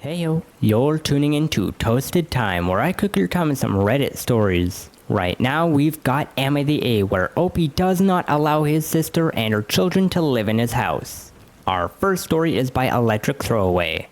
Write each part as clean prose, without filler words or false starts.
Heyo, you're tuning into Toasted Time, where I cook your time with some Reddit stories. Right now, we've got Emma the A, where Opie does not allow his sister and her children to live in his house. Our first story is by Electric Throwaway.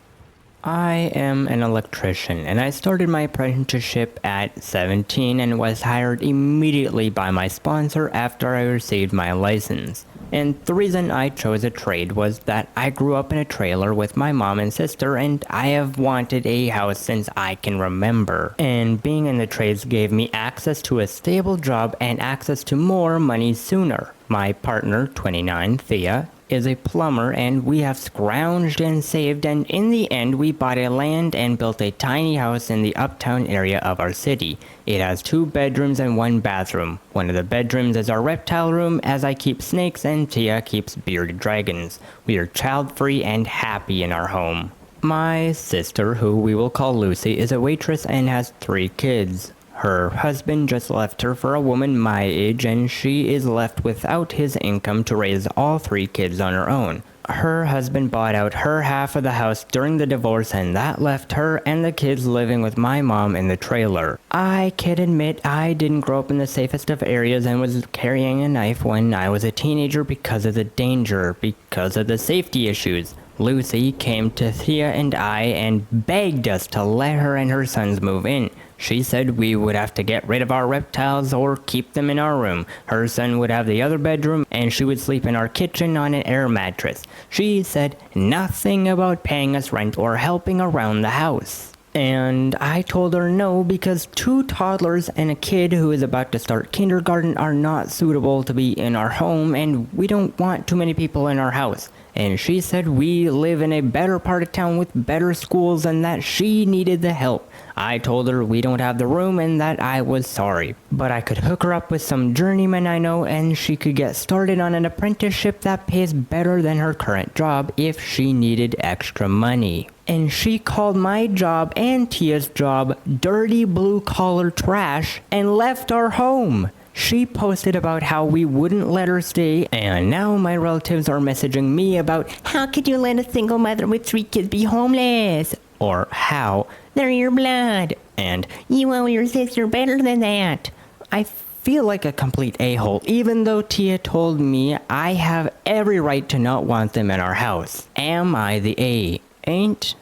I am an electrician, and I started my apprenticeship at 17 and was hired immediately by my sponsor after I received my license. And the reason I chose a trade was that I grew up in a trailer with my mom and sister, and I have wanted a house since I can remember. And being in the trades gave me access to a stable job and access to more money sooner. My partner, 29, Thea, is a plumber, and we have scrounged and saved, and in the end we bought a land and built a tiny house in the uptown area of our city. It has 2 bedrooms and 1 bathroom. One of the bedrooms is our reptile room, as I keep snakes and Tia keeps bearded dragons. We are child-free and happy in our home. My sister, who we will call Lucy, is a waitress and has 3 kids. Her husband just left her for a woman my age, and she is left without his income to raise all 3 kids on her own. Her husband bought out her half of the house during the divorce, and that left her and the kids living with my mom in the trailer. I can admit I didn't grow up in the safest of areas and was carrying a knife when I was a teenager because of the danger, because of the safety issues. Lucy came to Thea and I and begged us to let her and her sons move in. She said we would have to get rid of our reptiles or keep them in our room. Her son would have the other bedroom, and she would sleep in our kitchen on an air mattress. She said nothing about paying us rent or helping around the house. And I told her no, because 2 toddlers and a kid who is about to start kindergarten are not suitable to be in our home, and we don't want too many people in our house. And she said we live in a better part of town with better schools and that she needed the help. I told her we don't have the room and that I was sorry, but I could hook her up with some journeymen I know, and she could get started on an apprenticeship that pays better than her current job if she needed extra money. And she called my job and Tia's job dirty blue-collar trash and left our home. She posted about how we wouldn't let her stay, and now my relatives are messaging me about how could you let a single mother with 3 kids be homeless? Or how they're your blood, and you owe your sister better than that. I feel like a complete a-hole, even though Tia told me I have every right to not want them in our house. Am I the A? Ain't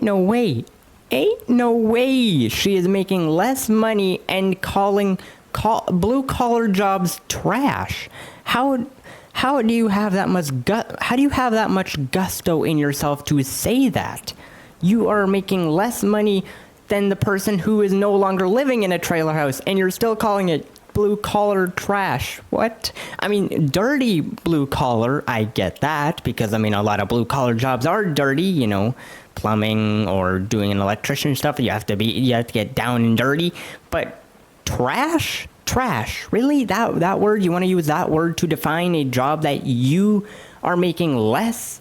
no way. Ain't no way she is making less money and calling blue-collar jobs trash. How do you have that much gusto in yourself to say that? You are making less money than the person who is no longer living in a trailer house, and you're still calling it blue-collar trash. What? I mean, dirty blue-collar, I get that, because, I mean, a lot of blue-collar jobs are dirty, you know, plumbing or doing an electrician stuff. You have to get down and dirty, but trash? Really? That word? You want to use that word to define a job that you are making less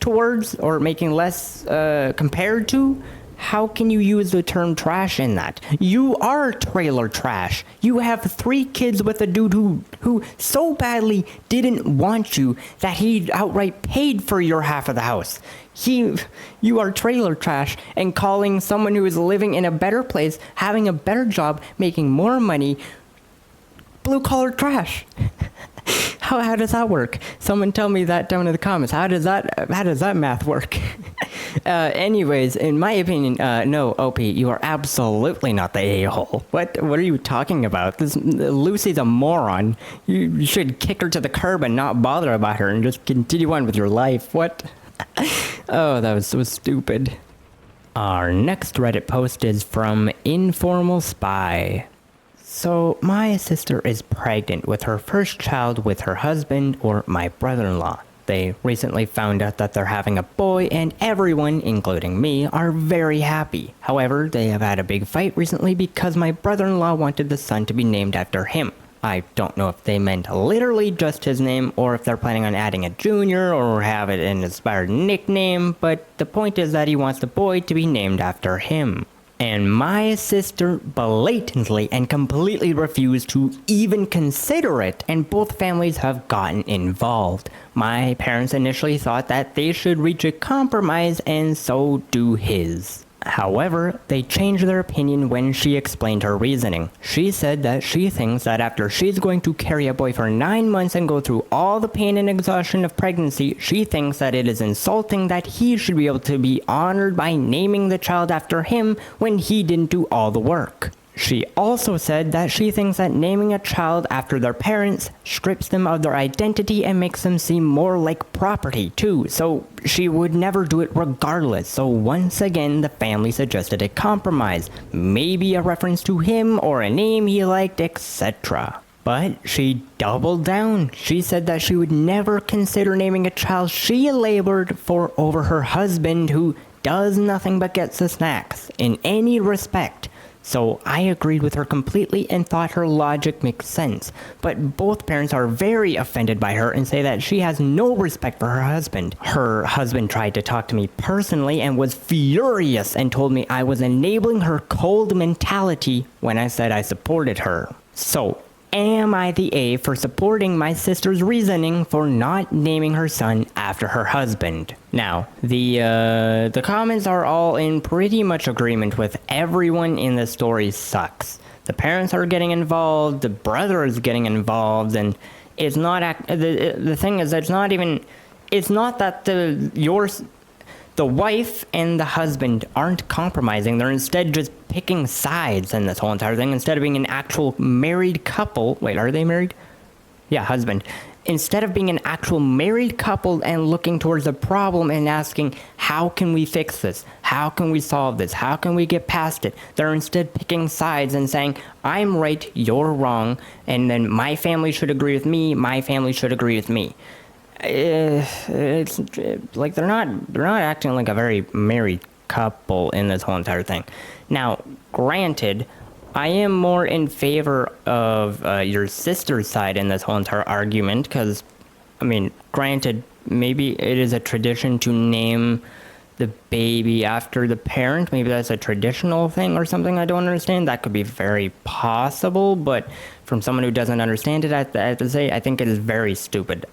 towards or making less compared to? How can you use the term trash in that? You are trailer trash. You have 3 kids with a dude who so badly didn't want you that he outright paid for your half of the house. You are trailer trash, and calling someone who is living in a better place, having a better job, making more money, blue-collar trash. How does that work? Someone tell me that down in the comments. How does that math work? Anyways, in my opinion, no, Opie, you are absolutely not the a-hole. What are you talking about? Lucy's a moron. You should kick her to the curb and not bother about her and just continue on with your life. What? Oh, that was so stupid. Our next Reddit post is from Informal Spy. So, my sister is pregnant with her first child with her husband, or my brother-in-law. They recently found out that they're having a boy, and everyone, including me, are very happy. However, they have had a big fight recently because my brother-in-law wanted the son to be named after him. I don't know if they meant literally just his name, or if they're planning on adding a junior, or have it an inspired nickname, but the point is that he wants the boy to be named after him. And my sister blatantly and completely refused to even consider it, and both families have gotten involved. My parents initially thought that they should reach a compromise, and so do his. However, they changed their opinion when she explained her reasoning. She said that she thinks that after she's going to carry a boy for 9 months and go through all the pain and exhaustion of pregnancy, she thinks that it is insulting that he should be able to be honored by naming the child after him when he didn't do all the work. She also said that she thinks that naming a child after their parents strips them of their identity and makes them seem more like property too, so she would never do it regardless. So once again, the family suggested a compromise, maybe a reference to him or a name he liked, etc. But she doubled down. She said that she would never consider naming a child she labored for over her husband, who does nothing but gets the snacks in any respect. So I agreed with her completely and thought her logic makes sense. But both parents are very offended by her and say that she has no respect for her husband. Her husband tried to talk to me personally and was furious and told me I was enabling her cold mentality when I said I supported her. So, am I the A for supporting my sister's reasoning for not naming her son after her husband? Now, the comments are all in pretty much agreement with everyone in the story sucks. The parents are getting involved, the brother is getting involved, and it's not, the thing is, it's not that the wife and the husband aren't compromising. They're instead just picking sides in this whole entire thing. Instead of being an actual married couple. Wait, are they married? Yeah, husband. Instead of being an actual married couple and looking towards the problem and asking, how can we fix this? How can we solve this? How can we get past it? They're instead picking sides and saying, I'm right, you're wrong, and then my family should agree with me, my family should agree with me. It's like they're not acting like a very married couple in this whole entire thing. Now, granted, I am more in favor of your sister's side in this whole entire argument, because, I mean, granted, maybe it is a tradition to name the baby after the parent. Maybe that's a traditional thing or something I don't understand. That could be very possible, but from someone who doesn't understand it, I have to say, I think it is very stupid.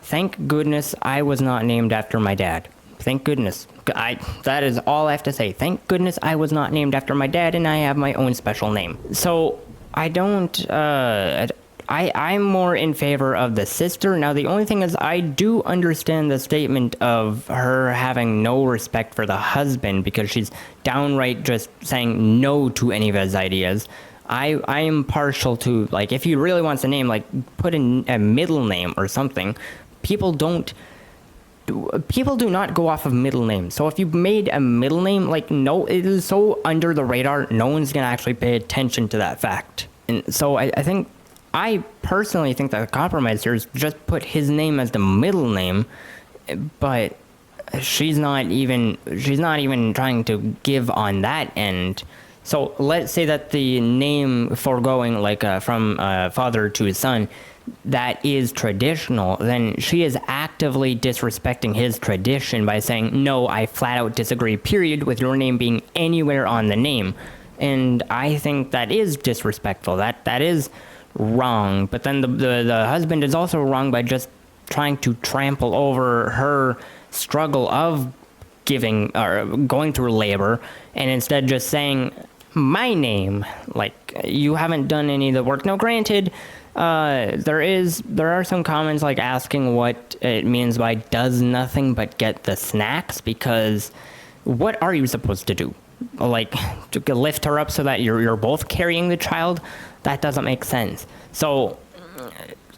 Thank goodness I was not named after my dad. Thank goodness. That is all I have to say. Thank goodness I was not named after my dad, and I have my own special name. So, I don't, I'm more in favor of the sister. Now, the only thing is, I do understand the statement of her having no respect for the husband, because she's downright just saying no to any of his ideas. I am partial to, like, if he really wants a name, like, put in a middle name or something. People do not go off of middle names. So if you made a middle name, like, no, it is so under the radar, no one's going to actually pay attention to that fact. And so I personally think that the compromise here is just put his name as the middle name, but she's not even trying to give on that end. So let's say that the name foregoing, like, from father to his son, that is traditional, then she is actively disrespecting his tradition by saying, no, I flat out disagree, period, with your name being anywhere on the name. And I think that is disrespectful. That is wrong. But then the husband is also wrong by just trying to trample over her struggle of giving or going through labor, and instead just saying my name, like, you haven't done any of the work. Now, granted, there are some comments like asking what it means by does nothing but get the snacks, because what are you supposed to do? Like, to lift her up so that you're both carrying the child? That doesn't make sense. So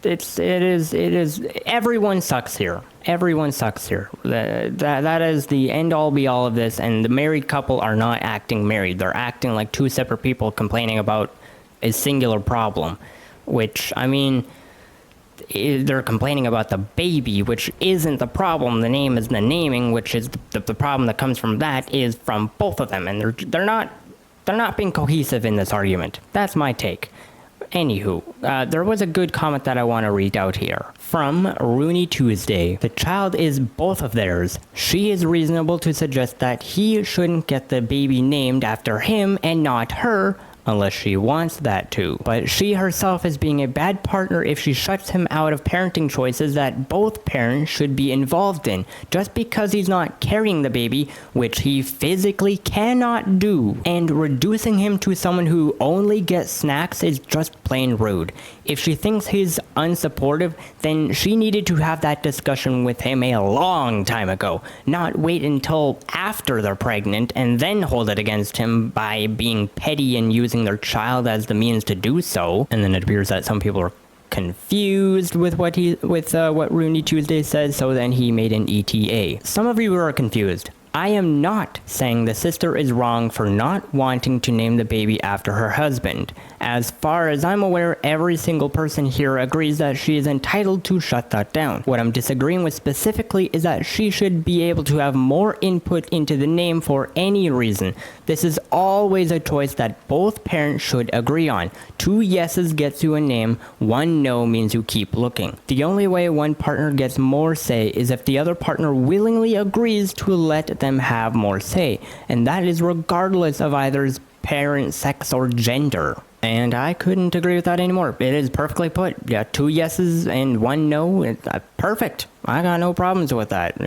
it is everyone sucks here. Everyone sucks here. That is the end all be all of this, and the married couple are not acting married. They're acting like two separate people complaining about a singular problem, which, I mean, they're complaining about the baby, which isn't the problem. The name is the naming, which is the problem that comes from that is from both of them, and they're not being cohesive in this argument. That's my take. Anywho, there was a good comment that I want to read out here. From Rooney Tuesday. The child is both of theirs. She is reasonable to suggest that he shouldn't get the baby named after him and not her, unless she wants that to. But she herself is being a bad partner if she shuts him out of parenting choices that both parents should be involved in, just because he's not carrying the baby, which he physically cannot do. And reducing him to someone who only gets snacks is just plain rude. If she thinks he's unsupportive, then she needed to have that discussion with him a long time ago, not wait until after they're pregnant and then hold it against him by being petty and using their child as the means to do so. And then it appears that some people are confused with what Rooney Tuesday says, so then he made an ETA. Some of you are confused. I am not saying the sister is wrong for not wanting to name the baby after her husband. As far as I'm aware, every single person here agrees that she is entitled to shut that down. What I'm disagreeing with specifically is that she should be able to have more input into the name for any reason. This is always a choice that both parents should agree on. 2 yeses gets you a name, 1 no means you keep looking. The only way one partner gets more say is if the other partner willingly agrees to let them have more say, and that is regardless of either's parent, sex, or gender. And I couldn't agree with that anymore. It is perfectly put. Yeah, 2 yeses and 1 no. Perfect. I got no problems with that.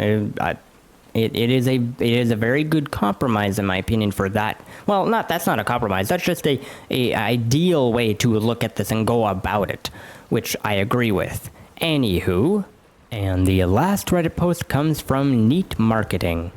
It is a very good compromise in my opinion for that. Well, that's not a compromise. That's just a ideal way to look at this and go about it, which I agree with. Anywho, and the last Reddit post comes from Neat Marketing.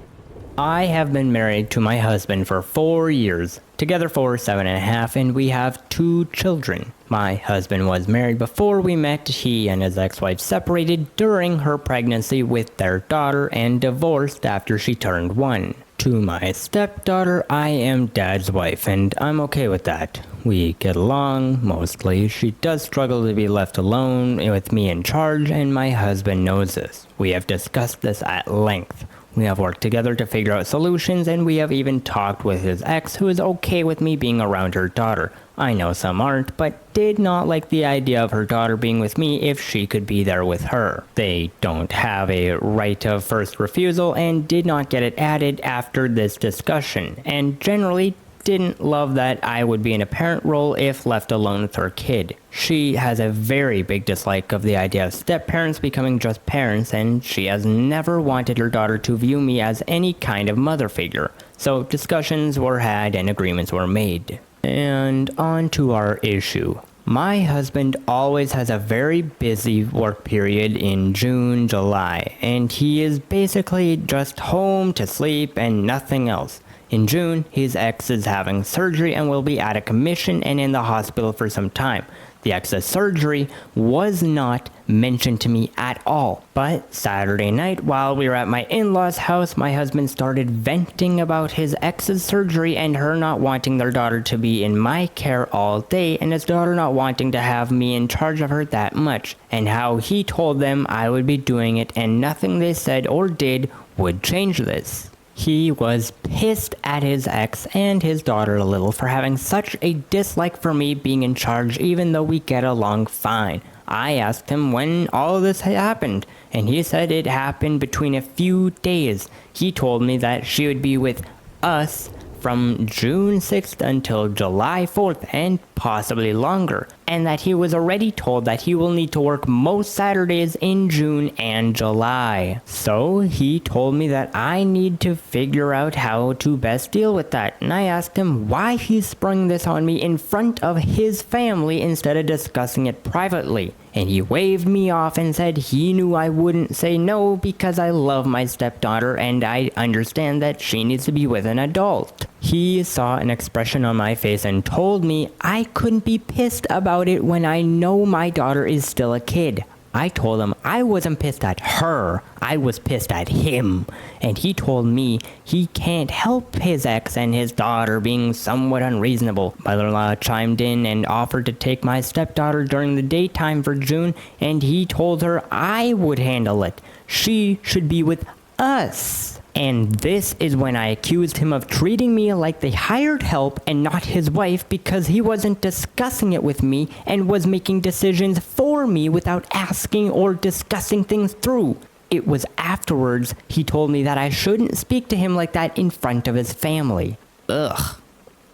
I have been married to my husband for 4 years, together for 7.5, and we have 2 children. My husband was married before we met. He and his ex-wife separated during her pregnancy with their daughter and divorced after she turned 1. To my stepdaughter, I am Dad's wife, and I'm okay with that. We get along, mostly. She does struggle to be left alone with me in charge, and my husband knows this. We have discussed this at length. We have worked together to figure out solutions, and we have even talked with his ex, who is okay with me being around her daughter. I know some aren't, but did not like the idea of her daughter being with me if she could be there with her. They don't have a right of first refusal and did not get it added after this discussion, and generally didn't love that I would be in a parent role if left alone with her kid. She has a very big dislike of the idea of step-parents becoming just parents, and she has never wanted her daughter to view me as any kind of mother figure. So discussions were had and agreements were made. And on to our issue. My husband always has a very busy work period in June, July, and he is basically just home to sleep and nothing else. In June, his ex is having surgery and will be out of commission and in the hospital for some time. The ex's surgery was not mentioned to me at all. But Saturday night, while we were at my in-laws' house, my husband started venting about his ex's surgery and her not wanting their daughter to be in my care all day, and his daughter not wanting to have me in charge of her that much, and how he told them I would be doing it and nothing they said or did would change this. He was pissed at his ex and his daughter a little for having such a dislike for me being in charge even though we get along fine. I asked him when all of this had happened, and he said it happened between a few days. He told me that she would be with us from June 6th until July 4th and possibly longer, and that he was already told that he will need to work most Saturdays in June and July. So he told me that I need to figure out how to best deal with that, and I asked him why he sprung this on me in front of his family instead of discussing it privately. And he waved me off and said he knew I wouldn't say no because I love my stepdaughter and I understand that she needs to be with an adult. He saw an expression on my face and told me I couldn't be pissed about it when I know my daughter is still a kid. I told him I wasn't pissed at her, I was pissed at him. And he told me he can't help his ex and his daughter being somewhat unreasonable. Mother-in-law chimed in and offered to take my stepdaughter during the daytime for June, and he told her I would handle it. She should be with us. And this is when I accused him of treating me like the hired help and not his wife because he wasn't discussing it with me and was making decisions for me without asking or discussing things through. It was afterwards he told me that I shouldn't speak to him like that in front of his family. Ugh.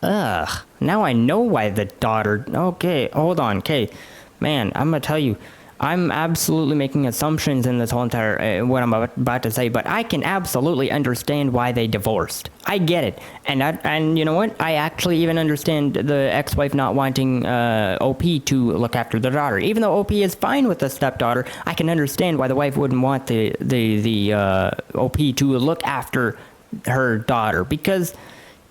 Now I know why the daughter... Okay, hold on. Okay, man, I'm gonna tell you. I'm absolutely making assumptions in this whole entire, what I'm about to say, but I can absolutely understand why they divorced. I get it. And you know what? I actually even understand the ex-wife not wanting OP to look after the daughter. Even though OP is fine with the stepdaughter, I can understand why the wife wouldn't want the OP to look after her daughter. Because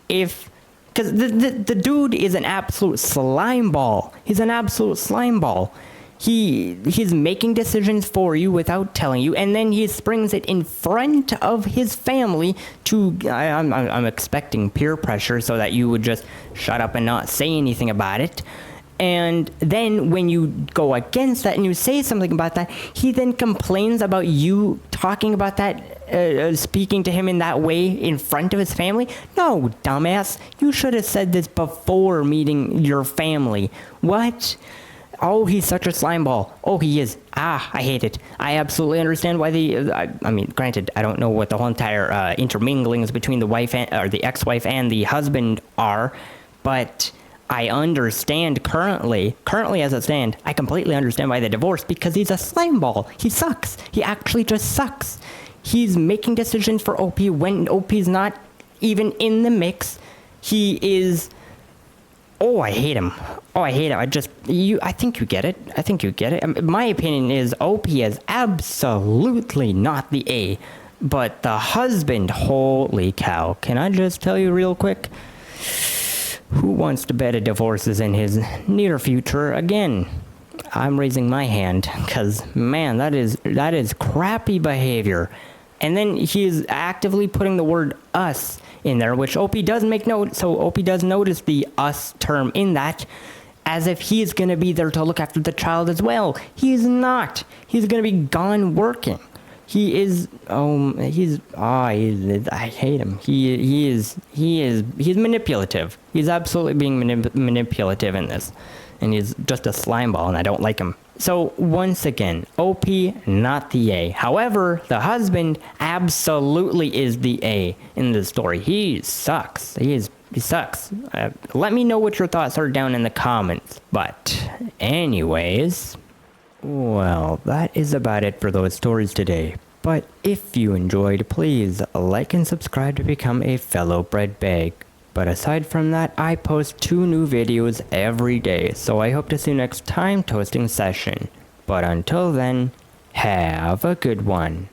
the dude is an absolute slime ball. He's an absolute slime ball. He's making decisions for you without telling you, and then he springs it in front of his family to... I'm expecting peer pressure so that you would just shut up and not say anything about it. And then when you go against that and you say something about that, he then complains about you talking about that, speaking to him in that way in front of his family. No, dumbass. You should have said this before meeting your family. What? Oh, he's such a slime ball. Oh, he is. I hate it. I absolutely understand why I mean, granted, I don't know what the whole entire interminglings between the wife or the ex-wife and the husband are, but I understand currently as it stands, I completely understand why they divorced because he's a slime ball. He sucks. He actually just sucks. He's making decisions for OP when OP's not even in the mix. He is... Oh, I hate him. I think you get it. My opinion is OP is absolutely not the A. But the husband, holy cow. Can I just tell you real quick? Who wants to bet a divorce is in his near future again? I'm raising my hand, because, man, that is crappy behavior. And then he's actively putting the word us in there, which OP does make note, so OP does notice the us term in that, as if he's going to be there to look after the child as well. He's not. He's going to be gone working. I hate him. He's manipulative. He's absolutely being manipulative in this. And he's just a slime ball, and I don't like him. So, once again, OP, not the A. However, the husband absolutely is the A in this story. He sucks. He sucks. Let me know what your thoughts are down in the comments. But, anyways, well, that is about it for those stories today. But if you enjoyed, please like and subscribe to become a fellow bread bag. But aside from that, I post 2 new videos every day, so I hope to see you next time toasting session. But until then, have a good one.